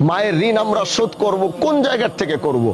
মায়ের ঋণ আমরা শোধ করব কোন জায়গা থেকে করব,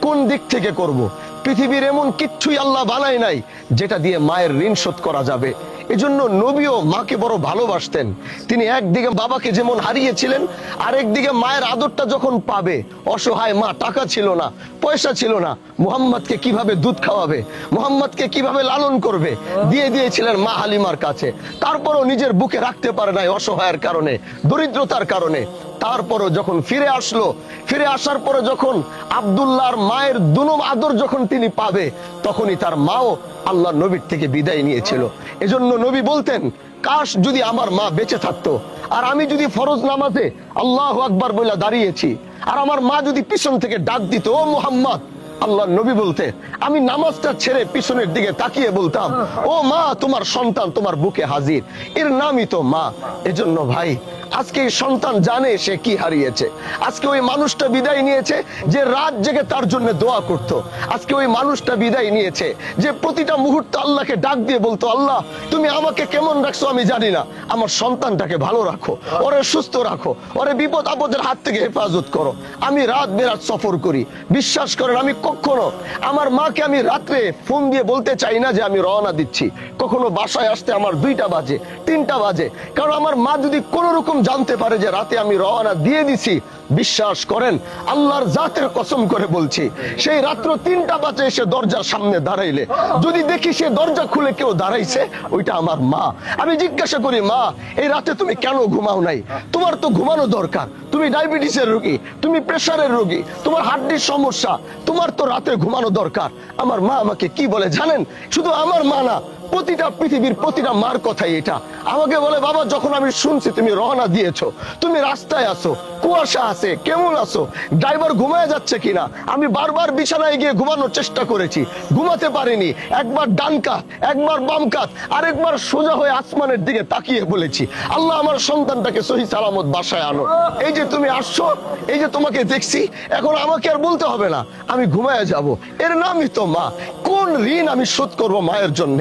কোন দিক থেকে করব? পৃথিবীর এমন কিচ্ছুই আল্লাহ বানায় নাই যেটা দিয়ে মায়ের ঋণ শোধ করা যাবে। এজন্য নবীও মাকে বড় ভালোবাসতেন। তিনি একদিকে বাবাকে যেমন হারিয়েছিলেন, আরেকদিকে মায়ের আদরটা যখন পাবে, অসহায় মা, টাকা ছিল না, পয়সা ছিল না, মুহাম্মদকে কিভাবে দুধ খাওয়াবে, মুহাম্মদকে কিভাবে লালন করবে, দিয়ে দিয়েছিলেন মা হালিমার কাছে। তারপরও নিজের বুকে রাখতে পারে নাই, অসহায়ের কারণে, দরিদ্রতার কারণে। তারপরও যখন ফিরে আসলো, ফিরে আসার পরে যখন আব্দুল্লাহর মায়ের দুনম আদর যখন তিনি পাবে, তখনই তার মাও আল্লাহ নবীর থেকে বিদায় নিয়েছিল। এজন্য নবী বলতেন, কাশ যদি আমার মা বেঁচে থাকতো, আর আমি যদি ফরজ নামাজে আল্লাহু আকবার বলে দাঁড়িয়েছি, আর আমার মা যদি পিছন থেকে ডাক দিত, ও মুহাম্মদ, আল্লাহ নবী বলতে, আমি নামাজটা ছেড়ে পিছনের দিকে তাকিয়ে বলতাম, ও মা, তোমার সন্তান তোমার বুকে হাজির। এর নামই তো মা। এজন্য ভাই, আজকে এই সন্তান জানে সে কি হারিয়েছে। আজকে ওই মানুষটা বিদায় নিয়েছে যে রাত জেগে তার জন্য দোয়া করত। আজকে ওই মানুষটা বিদায় নিয়েছে যে প্রতিটা মুহূর্তে আল্লাহকে ডাক দিয়ে বলতো, আল্লাহ তুমি আমাকে কেমন রাখছো আমি জানি না, আমার সন্তানটাকে ভালো রাখো, ওরে সুস্থ রাখো, ওরে বিপদ আপদের হাত থেকে হেফাজত করো। আমি রাত বেরাত সফর করি, বিশ্বাস করেন আমি কখনো আমার মাকে আমি রাত্রে ফোন দিয়ে বলতে চাই না যে আমি রওনা দিচ্ছি। কখনো বাসায় আসতে আমার 2টা বাজে, 3টা বাজে, কারণ আমার মা যদি কোন রকম জানতে পারে যে রাতে আমি রওনা দিয়ে দিছি, বিশ্বাস করেন আল্লাহর জাতের কসম করে বলছি, সেই রাত্র 3টা বাজে এসে দরজার সামনে দাঁড়াইলে যদি দেখি সে দরজা খুলে কেউ দাঁড়াইছে, ওইটা আমার মা। আমি জিজ্ঞাসা করি, মা, এই রাতে তুমি কেন ঘুমাও নাই? তোমার তো ঘুমানো দরকার, তুমি ডায়াবেটিসের রোগী, তুমি প্রেসারের রোগী, তোমার হার্টের সমস্যা, তোমার তো রাতে ঘুমানো দরকার। আমার মা আমাকে কি বলে জানেন? শুধু আমার মা না, প্রতিটা পৃথিবীর প্রতিটা মার কথাই এটা। আমাকে বলে, বাবা, যখন আমি শুনছি তুমি রওনা দিয়েছো, তুমি রাস্তায় আছো, কুয়াশা আছে, কেমন আছো, ড্রাইভার ঘুমায় যাচ্ছে কিনা, আমি বারবার বিছানায় গিয়ে ঘুমানোর চেষ্টা করেছি, ঘুমাতে পারিনি। একবার ডান কাত, একবার বাম কাত, আরেকবার সোজা হয়ে আসমানের দিকে তাকিয়ে বলেছি, আল্লাহ আমার সন্তানটাকে সহি সালামত বাসায় আনো। এই যে তুমি আসছো, এই যে তোমাকে দেখছি, এখন আমাকে আর বলতে হবে না আমি ঘুমায় যাব। এর নামই তো মা। কোন ঋণ আমি শোধ করব মায়ের জন্য?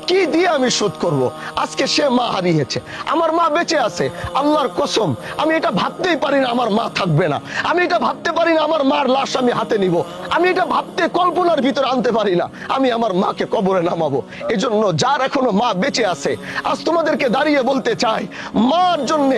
কি দিয়ে আমি শোধ করব? আজকে সে মা হারিয়েছে, আমার মা বেঁচে আছে। আল্লাহর কসম, আমি এটা ভাবতেই পারি না আমার মা থাকবে না। আমি এটা ভাবতে পারি না আমার মার লাশ আমি হাতে নিব। আমি এটা ভাবতে, কল্পনার ভিতরে আনতে পারি না আমি আমার মাকে কবরে নামাবো। এজন্য যার এখনো মা বেঁচে আছে, আজ তোমাদেরকে দাঁড়িয়ে বলতে চাই, মার জন্য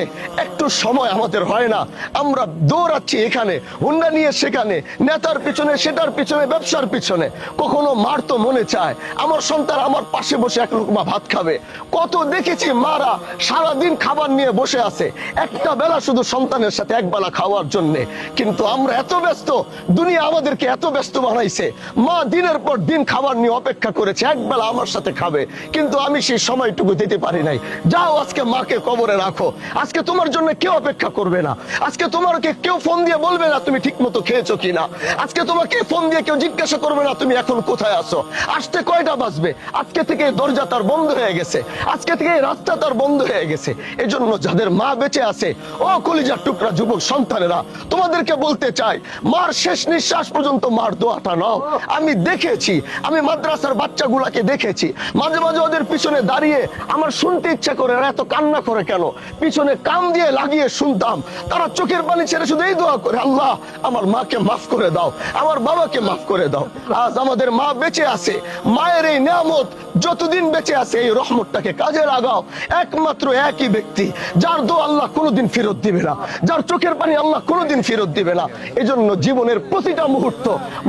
একটু সময় আমাদের হয় না। আমরা দৌড়াচ্ছি এখানে, হুন্ডা নিয়ে সেখানে, নেতার পিছনে, সেটার পিছনে, ব্যবসার পিছনে। কখনো মার তো মনে চায় আমার সন্তান আমার পাশে বসে এক লুকমা ভাত খাবে। কত দেখেছি মারা সারাদিন খাবার নিয়ে বসে আছে, একটা বেলা শুধু সন্তানের সাথে একবেলা খাওয়ার জন্য। কিন্তু আমরা এত ব্যস্ত, দুনিয়া আমাদেরকে এত ব্যস্ত বানাইছে। মা দিনের পর দিন খাবার নিয়ে অপেক্ষা করেছে, একবেলা আমার সাথে খাবে, কিন্তু আমি সেই সময়টুকু দিতে পারি নাই। যাও আজকে মাকে কবরে রাখো। আজকে তোমার জন্য কেউ অপেক্ষা করবে না। আজকে তোমাকে কেউ ফোন দিয়ে বলবে না তুমি ঠিক মতো খেয়েছো কিনা। আজকে তোমাকে ফোন দিয়ে কেউ জিজ্ঞাসা করবে না তুমি এখন কোথায় আছো, আসতে কয়টা বাজবে। আজকে থেকে দরজা তার বন্ধ হয়ে গেছে, আজকে থেকে রাস্তা তার বন্ধ হয়ে গেছে। এজন্য যাদের মা বেঁচে আছে, ও কলিজার টুকরা যুবক সন্তানেরা, তোমাদেরকে বলতে চাই, মার শেষ নিঃশ্বাস পর্যন্ত মার দোয়াটা নাও। আমি দেখেছি, আমি মাদ্রাসার বাচ্চাগুলাকে দেখেছি, মাঝে মাঝে ওদের পিছনে দাঁড়িয়ে আমার শুনতে ইচ্ছা করে, এরা এত কান্না করে কেন, পিছনে কান দিয়ে লাগিয়ে শুনতাম। তারা চোখের পানি ছেড়ে শুধু এই দোয়া করে, আল্লাহ আমার মাকে মাফ করে দাও, আমার বাবাকে মাফ করে দাও। আজ আমাদের মা বেঁচে আছে, মায়ের এই নিয়ামত যতদিন বেঁচে আছে এই রহমতটাকে কাজে লাগাও। একমাত্র একই ব্যক্তি যার দোয়া আল্লাহ কোনোদিন ফেরত দিবে না, যার চোখের পানি আল্লাহ কোনোদিন ফেরত দিবে না। এজন্য জীবনের প্রতিটা মুহূর্ত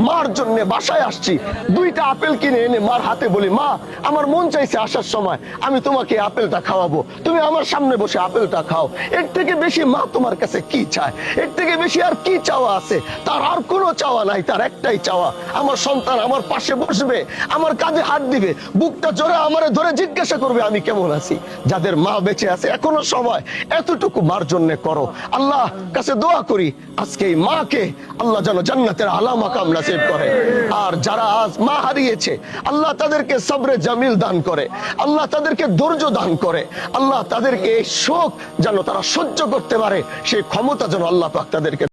মার জন্য বাসায় আসছি, 2টা আপেল কিনে এনে মার হাতে বলি, মা আমার মন চাইছে আসার সময় আমি তোমাকে আপেলটা খাওয়াবো, তুমি আমার সামনে বসে আপেলটা খাও। এর থেকে বেশি মা তোমার কাছে কি চায়? এর থেকে বেশি আর কি চাওয়া আছে? তার আর কোনো চাওয়া নাই, তার একটাই চাওয়া, আমার সন্তান আমার পাশে বসবে, আমার কাঁধে হাত দিবে, বুকটা জোরে আমারে ধরে জিজ্ঞাসা করবে আমি কেমন আছি। যাদের মা বেঁচে আছে এখনো সময়, এতটুকু মার জন্য করো। আল্লাহ কাছে দোয়া করি আজকে এই মাকে আল্লাহ যেন জান্নাতের আলা মাকাম নসিব করে। আর যারা আজ মা হারিয়েছে, আল্লাহ তাদেরকে সবরে জামিল দান করে, আল্লাহ তাদেরকে ধৈর্য দান করে, আল্লাহ তাদেরকে এই শোক যেন তারা সহ্য করতে পারে, সেই ক্ষমতা যেন আল্লাহ পাক তাদেরকে